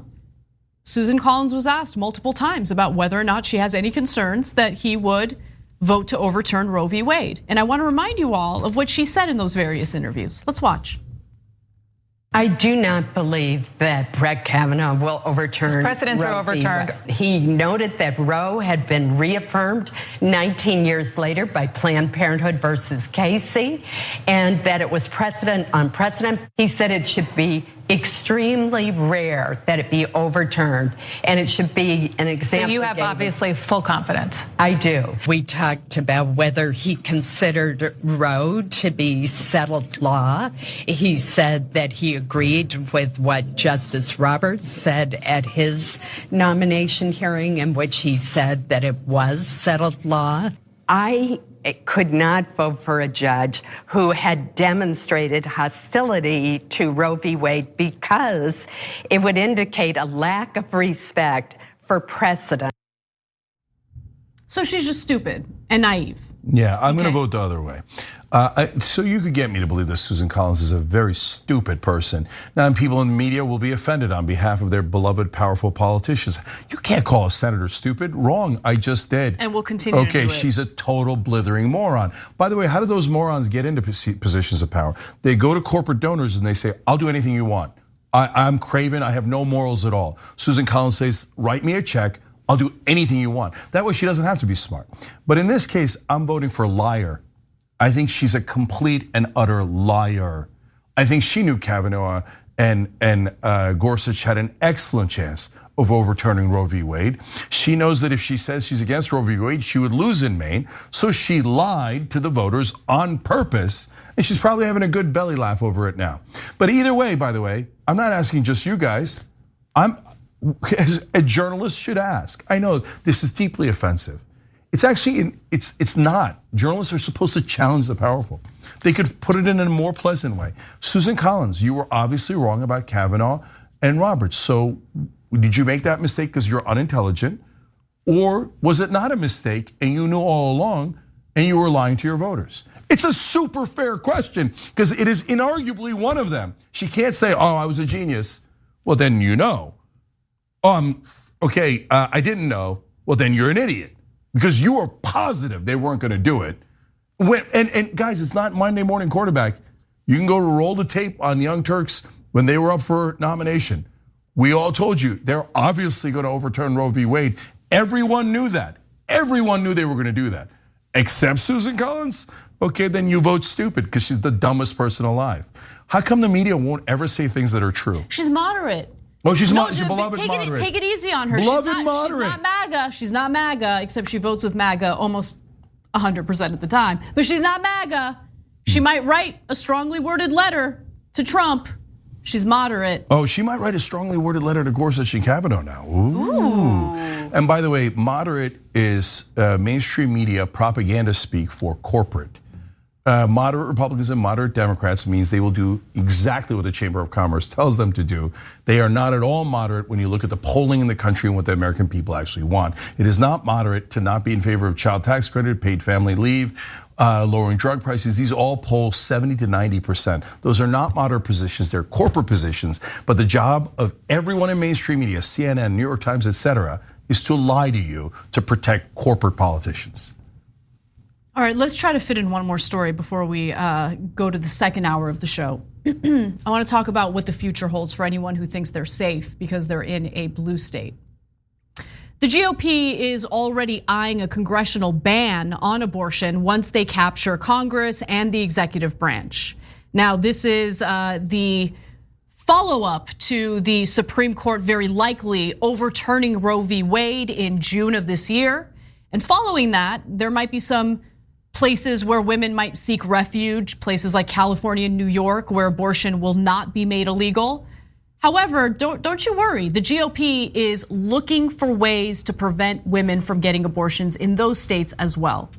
Susan Collins was asked multiple times about whether or not she has any concerns that he would vote to overturn Roe v. Wade. And I want to remind you all of what she said in those various interviews. Let's watch. I do not believe that Brett Kavanaugh will overturn Roe. Precedents are overturned. He noted that Roe had been reaffirmed 19 years later by Planned Parenthood versus Casey, and that it was precedent on precedent. He said it should be extremely rare that it be overturned, and it should be an example. So you have obviously full confidence. I do. We talked about whether he considered Roe to be settled law. He said that he agreed with what Justice Roberts said at his nomination hearing, in which he said that it was settled law. I could not vote for a judge who had demonstrated hostility to Roe v. Wade because it would indicate a lack of respect for precedent. So she's just stupid and naive. Yeah, I'm gonna vote the other way. So you could get me to believe that Susan Collins is a very stupid person. Now, people in the media will be offended on behalf of their beloved, powerful politicians. You can't call a senator stupid. Wrong, I just did. And we'll continue to do it. She's a total blithering moron. By the way, how do those morons get into positions of power? They go to corporate donors and they say, I'll do anything you want. I'm craven, I have no morals at all. Susan Collins says, write me a check, I'll do anything you want. That way she doesn't have to be smart. But in this case, I'm voting for a liar. I think she's a complete and utter liar. I think she knew Kavanaugh and Gorsuch had an excellent chance of overturning Roe v. Wade. She knows that if she says she's against Roe v. Wade, she would lose in Maine. So she lied to the voters on purpose. And she's probably having a good belly laugh over it now. But either way, by the way, I'm not asking just you guys. As a journalist should ask. I know this is deeply offensive. It's actually, it's not. Journalists are supposed to challenge the powerful. They could put it in a more pleasant way. Susan Collins, you were obviously wrong about Kavanaugh and Roberts. So did you make that mistake because you're unintelligent? Or was it not a mistake and you knew all along and you were lying to your voters? It's a super fair question because it is inarguably one of them. She can't say, oh, I was a genius. Well, then you know. Okay, I didn't know. Well, then you're an idiot. Because you were positive they weren't gonna do it. And guys, it's not Monday morning quarterback. You can go roll the tape on Young Turks when they were up for nomination. We all told you they're obviously gonna overturn Roe v. Wade. Everyone knew that. Everyone knew they were gonna do that. Except Susan Collins? Okay, then you vote stupid because she's the dumbest person alive. How come the media won't ever say things that are true? She's moderate. Oh, she's a beloved moderate. Take it easy on her. Beloved moderate. She's not MAGA. She's not MAGA, except she votes with MAGA almost 100% of the time. But she's not MAGA. She might write a strongly worded letter to Trump. She's moderate. Oh, she might write a strongly worded letter to Gorsuch and Kavanaugh now. Ooh. And by the way, moderate is mainstream media propaganda speak for corporate. Moderate Republicans and moderate Democrats means they will do exactly what the Chamber of Commerce tells them to do. They are not at all moderate when you look at the polling in the country and what the American people actually want. It is not moderate to not be in favor of child tax credit, paid family leave, lowering drug prices. These all poll 70 to 90%. Those are not moderate positions, they're corporate positions. But the job of everyone in mainstream media, CNN, New York Times, etc., is to lie to you to protect corporate politicians. All right, let's try to fit in one more story before we go to the second hour of the show. I want to talk about what the future holds for anyone who thinks they're safe because they're in a blue state. The GOP is already eyeing a congressional ban on abortion once they capture Congress and the executive branch. Now, this is the follow-up to the Supreme Court very likely overturning Roe v. Wade in June of this year. And following that, there might be some places where women might seek refuge, places like California and New York, where abortion will not be made illegal. However, don't you worry, the GOP is looking for ways to prevent women from getting abortions in those states as well.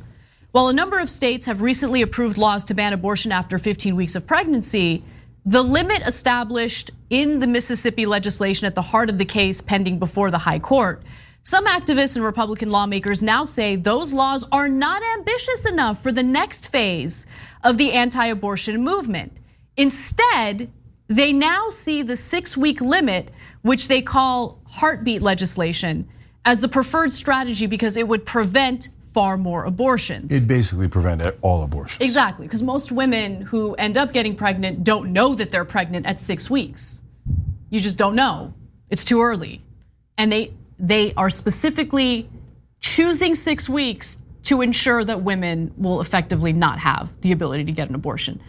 While a number of states have recently approved laws to ban abortion after 15 weeks of pregnancy, the limit established in the Mississippi legislation at the heart of the case pending before the high court, some activists and Republican lawmakers now say those laws are not ambitious enough for the next phase of the anti-abortion movement. Instead, they now see the 6-week limit, which they call heartbeat legislation, as the preferred strategy because it would prevent far more abortions. It basically prevented all abortions. Exactly, because most women who end up getting pregnant don't know that they're pregnant at 6 weeks. You just don't know. It's too early. And they are specifically choosing 6 weeks to ensure that women will effectively not have the ability to get an abortion.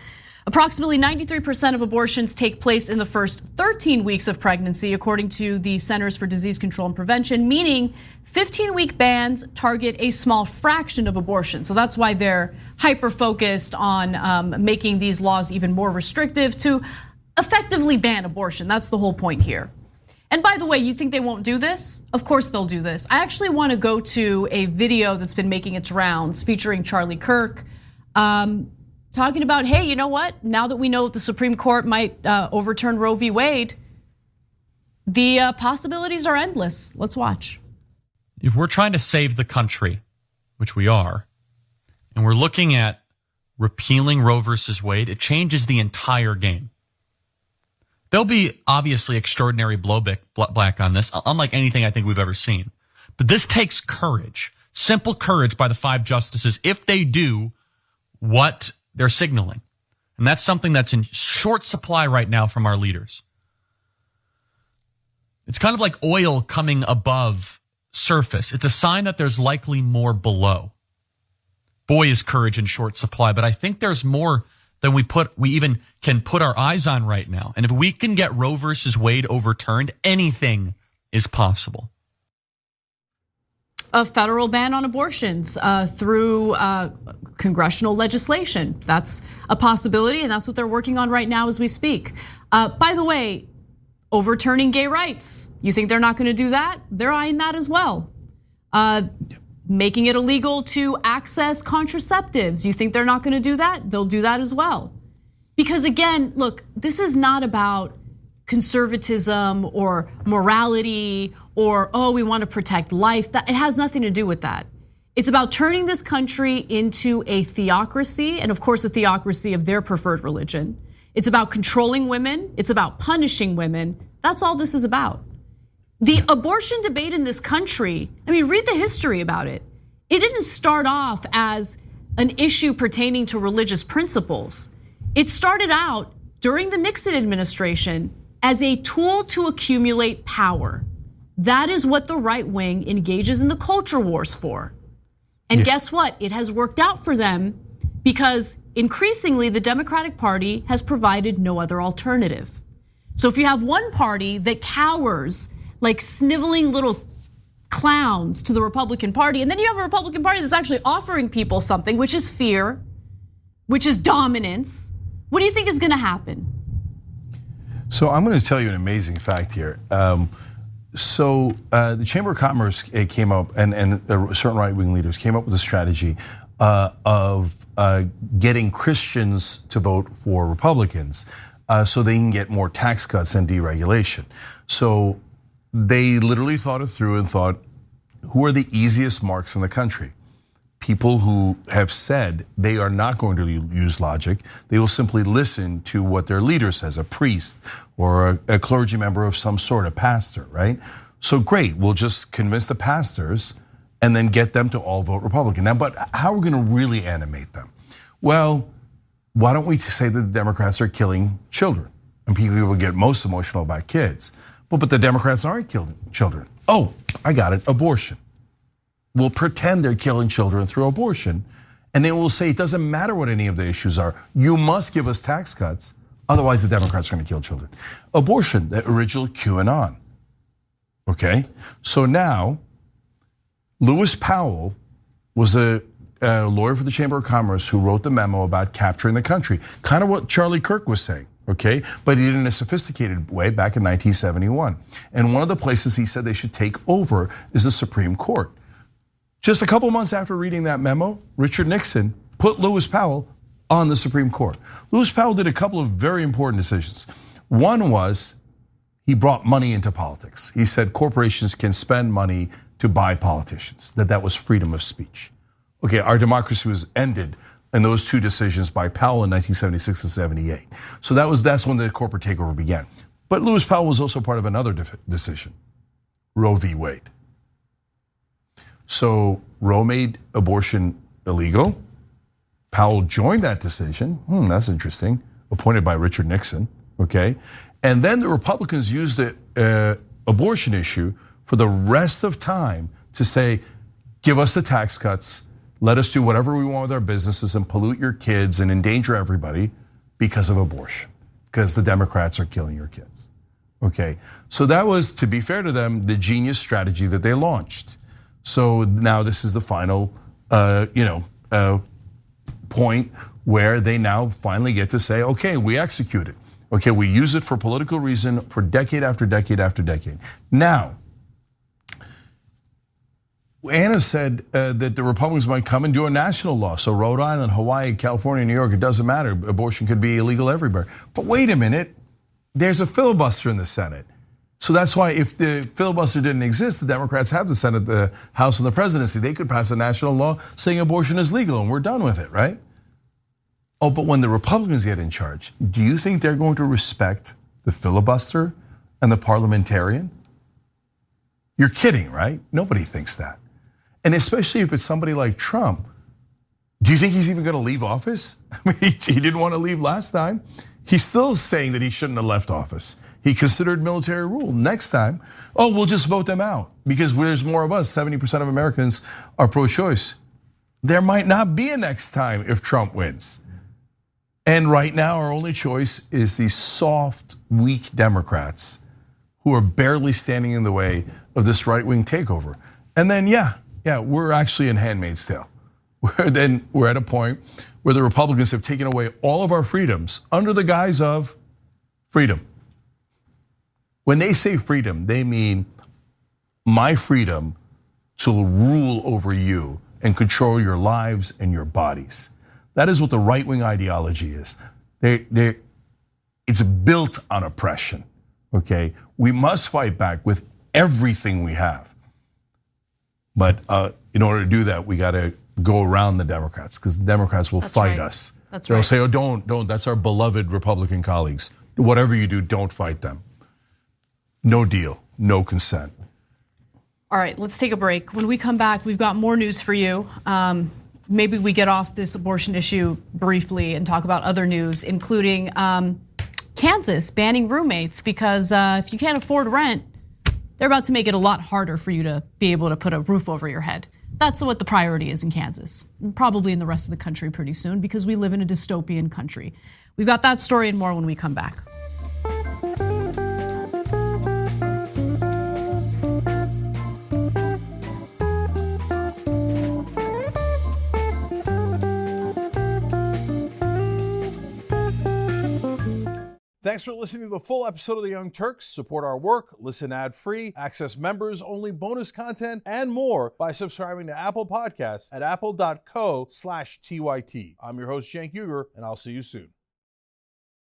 Approximately 93% of abortions take place in the first 13 weeks of pregnancy, according to the Centers for Disease Control and Prevention, meaning 15-week bans target a small fraction of abortions. So that's why they're hyper-focused on making these laws even more restrictive to effectively ban abortion. That's the whole point here. And by the way, you think they won't do this? Of course they'll do this. I actually want to go to a video that's been making its rounds featuring Charlie Kirk, talking about, hey, you know what? Now that we know that the Supreme Court might overturn Roe v. Wade, the possibilities are endless. Let's watch. If we're trying to save the country, which we are, and we're looking at repealing Roe versus Wade, it changes the entire game. There'll be obviously extraordinary blowback on this, unlike anything I think we've ever seen. But this takes courage, simple courage by the 5 justices if they do what they're signaling. And that's something that's in short supply right now from our leaders. It's kind of like oil coming above surface. It's a sign that there's likely more below. Boy, is courage in short supply, but I think there's more than we even can put our eyes on right now. And if we can get Roe versus Wade overturned, anything is possible. A federal ban on abortions through congressional legislation. That's a possibility, and that's what they're working on right now as we speak. By the way, overturning gay rights. You think they're not going to do that? They're eyeing that as well. Making it illegal to access contraceptives. You think they're not going to do that? They'll do that as well. Because again, look, this is not about conservatism or morality or, oh, we want to protect life. It has nothing to do with that. It's about turning this country into a theocracy, and of course a theocracy of their preferred religion. It's about controlling women, it's about punishing women. That's all this is about. The abortion debate in this country, I mean, read the history about it. It didn't start off as an issue pertaining to religious principles. It started out during the Nixon administration as a tool to accumulate power. That is what the right wing engages in the culture wars for. And guess what? It has worked out for them because increasingly the Democratic Party has provided no other alternative. So if you have one party that cowers like sniveling little clowns to the Republican Party, and then you have a Republican Party that's actually offering people something, which is fear, which is dominance, what do you think is gonna happen? So I'm going to tell you an amazing fact here. So the Chamber of Commerce came up, and certain right-wing leaders came up with a strategy of getting Christians to vote for Republicans so they can get more tax cuts and deregulation. So they literally thought it through and thought, who are the easiest marks in the country? People who have said they are not going to use logic. They will simply listen to what their leader says, a priest or a clergy member of some sort, a pastor, right? So great, we'll just convince the pastors and then get them to all vote Republican. Now, but how are we gonna really animate them? Well, why don't we say that the Democrats are killing children? And people get most emotional about kids. But the Democrats aren't killing children. Oh, I got it, abortion. We'll pretend they're killing children through abortion, and then we'll say it doesn't matter what any of the issues are. You must give us tax cuts, Otherwise, the Democrats are going to kill children. Abortion, the original QAnon. Okay, so now Lewis Powell was a lawyer for the Chamber of Commerce who wrote the memo about capturing the country. Kind of what Charlie Kirk was saying, okay? But he did it in a sophisticated way back in 1971. And one of the places he said they should take over is the Supreme Court. Just a couple months after reading that memo, Richard Nixon put Lewis Powell on the Supreme Court. Lewis Powell did a couple of very important decisions. One was he brought money into politics. He said corporations can spend money to buy politicians, that was freedom of speech. Okay, our democracy was ended in those two decisions by Powell in 1976 and 78. So that's when the corporate takeover began. But Lewis Powell was also part of another decision, Roe v. Wade. So Roe made abortion illegal. Powell joined that decision. That's interesting. Appointed by Richard Nixon, okay? And then the Republicans used the abortion issue for the rest of time to say, give us the tax cuts, let us do whatever we want with our businesses and pollute your kids and endanger everybody because of abortion, because the Democrats are killing your kids. Okay, so that was, to be fair to them, the genius strategy that they launched. So now this is the final, point where they now finally get to say, okay, we execute it. Okay, we use it for political reason for decade after decade after decade. Now, Anna said that the Republicans might come and do a national law. So Rhode Island, Hawaii, California, New York, it doesn't matter. Abortion could be illegal everywhere. But wait a minute, there's a filibuster in the Senate. So that's why if the filibuster didn't exist, the Democrats have the Senate, the House, and the presidency. They could pass a national law saying abortion is legal and we're done with it, right? Oh, but when the Republicans get in charge, do you think they're going to respect the filibuster and the parliamentarian? You're kidding, right? Nobody thinks that. And especially if it's somebody like Trump, do you think he's even going to leave office? I mean, he didn't want to leave last time. He's still saying that he shouldn't have left office. He considered military rule. Next time, we'll just vote them out because there's more of us. 70% of Americans are pro-choice. There might not be a next time if Trump wins. And right now, our only choice is these soft, weak Democrats who are barely standing in the way of this right-wing takeover. And then, we're actually in Handmaid's Tale. We're at a point where the Republicans have taken away all of our freedoms under the guise of freedom. When they say freedom, they mean my freedom to rule over you and control your lives and your bodies. That is what the right-wing ideology is. It's built on oppression, okay? We must fight back with everything we have. But in order to do that, we gotta go around the Democrats because the Democrats will fight us. They'll say, don't, that's our beloved Republican colleagues. Whatever you do, don't fight them. No deal, no consent. All right, let's take a break. When we come back, we've got more news for you. Maybe we get off this abortion issue briefly and talk about other news, including Kansas banning roommates because if you can't afford rent, they're about to make it a lot harder for you to be able to put a roof over your head. That's what the priority is in Kansas, and probably in the rest of the country pretty soon because we live in a dystopian country. We've got that story and more when we come back. Thanks for listening to the full episode of The Young Turks. Support our work, listen ad-free, access members-only bonus content, and more by subscribing to Apple Podcasts at apple.co/TYT. I'm your host, Cenk, and I'll see you soon.